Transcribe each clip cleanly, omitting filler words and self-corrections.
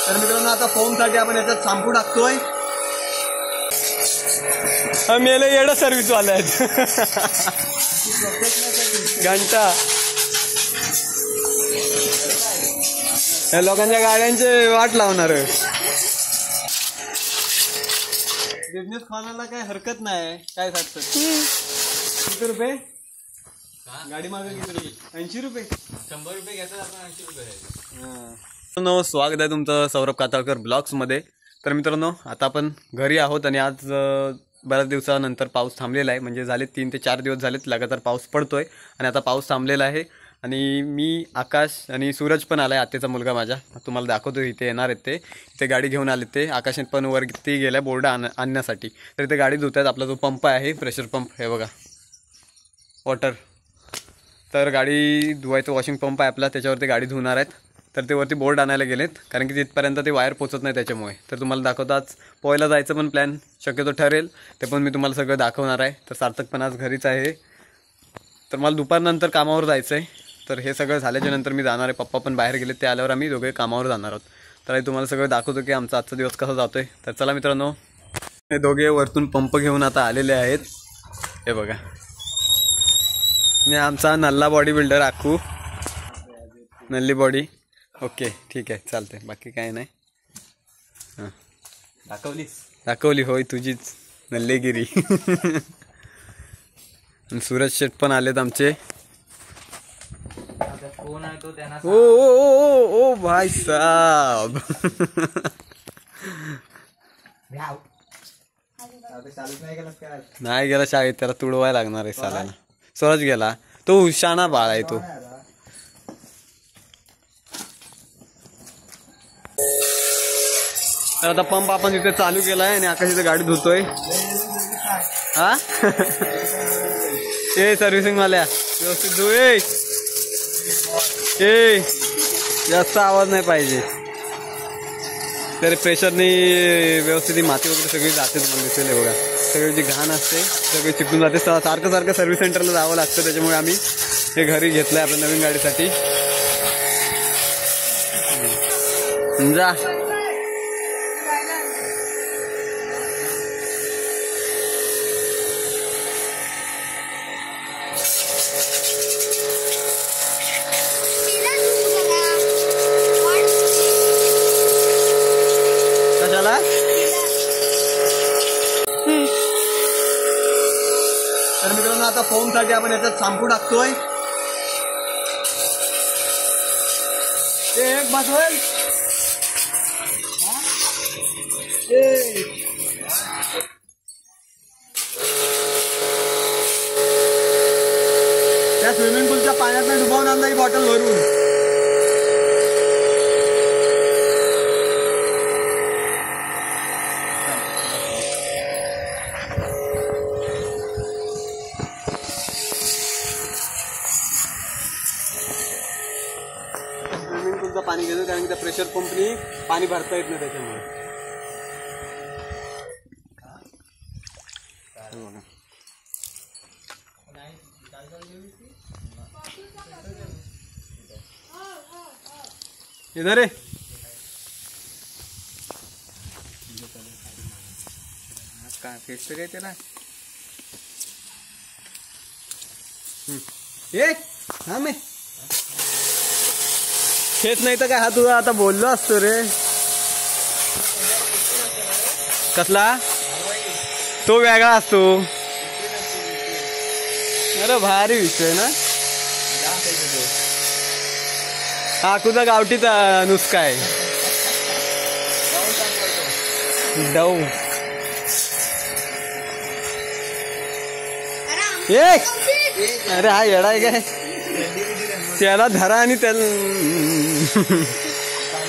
तर मित्रांनो आता फोमसाठी आपण याच्यात शॅम्पू टाकतोय. मेले येडा सर्व्हिस वाले आहेत घंटा. या लोकांच्या गाड्यांचे वाट लावणार. बिझनेस खोलायला काय हरकत नाही. काय सांगतात किती रुपये गाडी मागे? किती? 80 रुपये. 100 रुपये घेतात आपण 80 रुपये. मित्रांनो स्वागत आहे तुमचं सौरभ कातळकर ब्लॉग्समध्ये. तर मित्रांनो आता आपण घरी आहोत आणि आज बऱ्याच दिवसानंतर पाऊस थांबलेला आहे. म्हणजे झाले 3 ते 4 दिवस झालेत लगातार पाऊस पडतोय आणि आता पाऊस थांबलेला आहे. आणि मी आकाश आणि सूरज पण आला आहे, आत्याचा मुलगा माझा. तुम्हाला दाखवतो इथे येणार आहेत ते. इथे गाडी घेऊन आले ते. आकाशात पण वरती गेल्या बोर्ड आणण्यासाठी. तर इथे गाडी धुत आहेत. आपला जो पंप आहे प्रेशर पंप हे बघा वॉटर. तर गाडी धुवायचं वॉशिंग पंप आहे आपला, त्याच्यावरती गाडी धुणार आहेत. तर ते वरती बोर्ड आणायला गेलेत कारण की तिथपर्यंत ते वायर पोचत नाही त्याच्यामुळे. तर तुम्हाला दाखवतो आज पोहायला जायचं पण प्लॅन शक्यतो ठरेल, ते पण मी तुम्हाला सगळं दाखवणार आहे. तर सार्थक पण आज घरीच आहे. तर मला दुपारनंतर कामावर जायचं आहे. तर हे सगळं झाल्याच्या नंतर मी जाणार आहे. पप्पा पण बाहेर गेले, ते आल्यावर आम्ही दोघे कामावर जाणार आहोत. तर तुम्हाला सगळं दाखवतो की आमचा आजचा दिवस कसा जातोय. तर चला मित्रांनो, हे दोघे वरतून पंप घेऊन आता आलेले आहेत. हे बघा, आणि आमचा नल्ला बॉडी बिल्डर आखू, नल्ली बॉडी. ओके ठीक आहे चालतंय, बाकी काय नाही. हां दाखवली होय तुझीच नल्लेगिरी. आणि सूरज शेट पण आलेत आमचे. ओ ओ ओ ओ भाई साहब. नाही गेला शाळेत, त्याला तुडवायला लागणार आहे सालाना. सूरज गेला, तो हुशाना बाळ आहे तो. तर आता पंप आपण इथे चालू केलाय आणि आकाश इथे गाडी धुतोय. हा ए सर्व्हिसिंग वाल्या व्यवस्थित धु. ए जास्त आवाज नाही पाहिजे. तर प्रेशरनी व्यवस्थित माती वगैरे सगळी जाते. तुम्हाला दिसेल बघा, सगळी जी घाण असते सगळी चिकटून जाते. सारखं सारखं सर्व्हिस सेंटरला जावं लागतं. त्याच्यामुळे आम्ही हे घरी घेतलंय आपल्या नवीन गाडीसाठी. जा कशाला. तर मित्रांनो आता फोमसाठी आपण याच्यात शॅम्पू टाकतोय. एक बसवेल त्या स्विमिंग पूलच्या पाण्यात नाही डुबवून आणला ही बॉटल भरून. स्विमिंग पूलचं पाणी घेतो कारण की त्या प्रेशर पंपनी पाणी भरता येत नाही त्याच्यामुळे. इधर है काय फेस तरी येते ना. हा मी हेच नाही तर काय, हा तुझा आता बोललो असतो रे. कसला तो वेगळा असतो. अरे भारी विषय ना. हा तुझा गावठीचा नुसका आहे. डव अरे हा येडा आहे काय. त्याला धरा आणि त्याला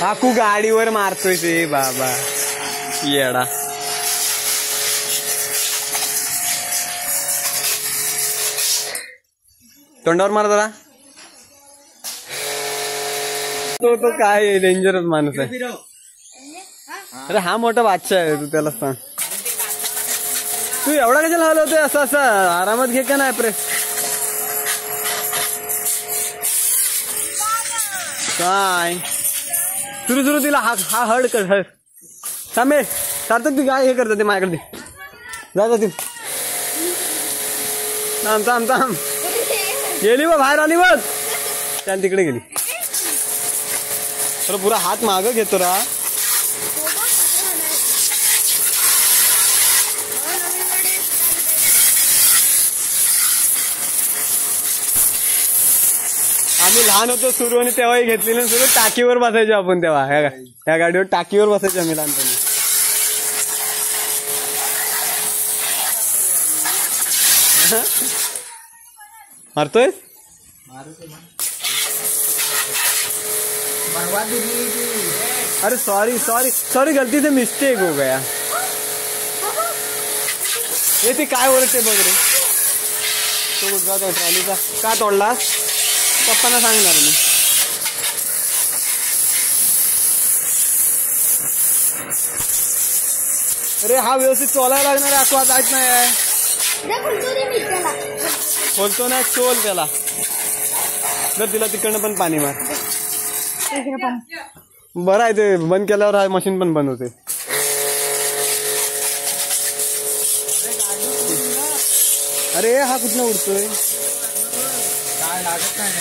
हाकू गाडीवर मारतोय ते बाबा येडा. तोंडावर मार जरा. तो काय डेंजरस माणूस आहे. अरे हा मोठा बादशाह आहे, तू त्याला सांग. तू एवढा कशाला हलवतोय असं असं. आरामात घे का नाही प्रेस. काय सुरू तिला हा हड कर हड थांबे सार्थक ती काय हे करत ते माझ्याकडे जा ती थांब गेली बघ बाहेर आली बघ त्याने तिकडे गेली तर पुरा हात मागं घेतो रा आम्ही लहान होतो सुरू आणि तेव्हाही घेतली ना सुरू टाकीवर बसायचो आपण तेव्हा ह्या गाडीवर टाकीवर बसायचो आम्ही लहानपणी मारतोय अरे सॉरी गलती से मिस्टेक हो गया ये ती काय ओरडते बघ रे तो गुजरा तो ट्रॉलीचा का तोडलास पप्पांना सांगणार मी अरे हा व्यवस्थित चोलायला लागणार आहे aqua जायच नाही आहे खोलतो ना चोल त्याला जर तिला तिकडनं पण पाणी मार बरं आहे ते बंद केल्यावर हा मशीन पण बंद होते अरे हा कुठनं उडतोय काय लागत नाही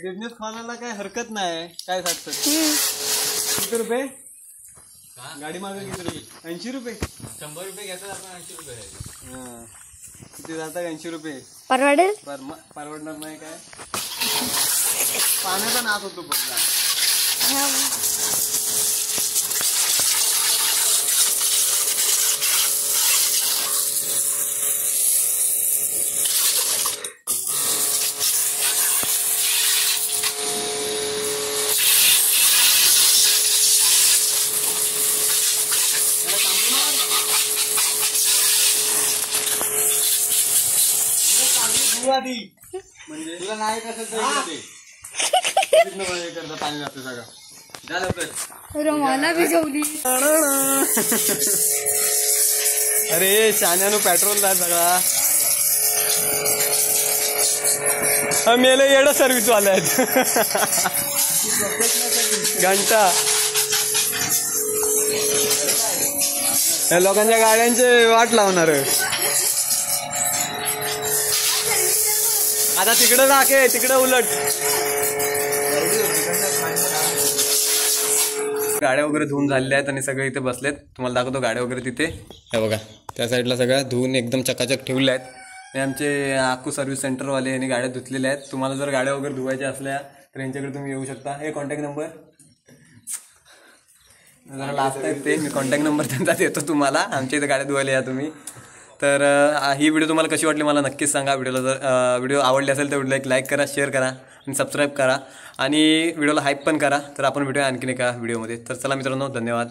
बिझनेस खोलायला काय हरकत नाही काय सांगतात किती रुपये गाडी मागे किती 80 रुपये 100 रुपये घेतात आपण 80 रुपये हा किती जातात 80 रुपये परवडेल परवडणार नाही काय पाण्याचा नाश होतो बघा म्हणजे तुला नाही कसं करता पाणी जाते सगळं झालं रमाला भिजवली अरे शान्यानं पेट्रोल दा सगळा मेले येडं सर्व्हिस वाले आहेत घंटा या लोकांच्या गाड्यांचे वाट लावणार आता तिकडं राखे तिकडं उलट गाड्या वगैरे धुवून झालेल्या आहेत आणि सगळे इथे बसलेत तुम्हाला दाखवतो गाड्या वगैरे तिथे हे बघा त्या साईडला सगळ्या धुवून एकदम चकाचक ठेवल्या आहेत हे आमचे आकू सर्व्हिस सेंटरवाले यांनी गाड्या धुतलेल्या आहेत तुम्हाला जर गाड्या वगैरे धुवायच्या असल्या तर यांच्याकडे तुम्ही येऊ शकता हे कॉन्टॅक्ट नंबर जरा लास्ट आहेत ते मी कॉन्टॅक्ट नंबर त्यांचा देतो तुम्हाला आमच्या इथे गाड्या धुवायला या तुम्ही तर ही व्हिडिओ तुम्हाला कशी वाटली मला नक्कीच सांगा व्हिडिओला जर व्हिडिओ आवडली असेल तर व्हिडिओला एक लाईक करा शेअर करा आणि सबस्क्राईब करा आणि व्हिडिओला हाईप पण करा तर आपण भेटूया आणखीन एका व्हिडिओमध्ये तर चला मित्रांनो धन्यवाद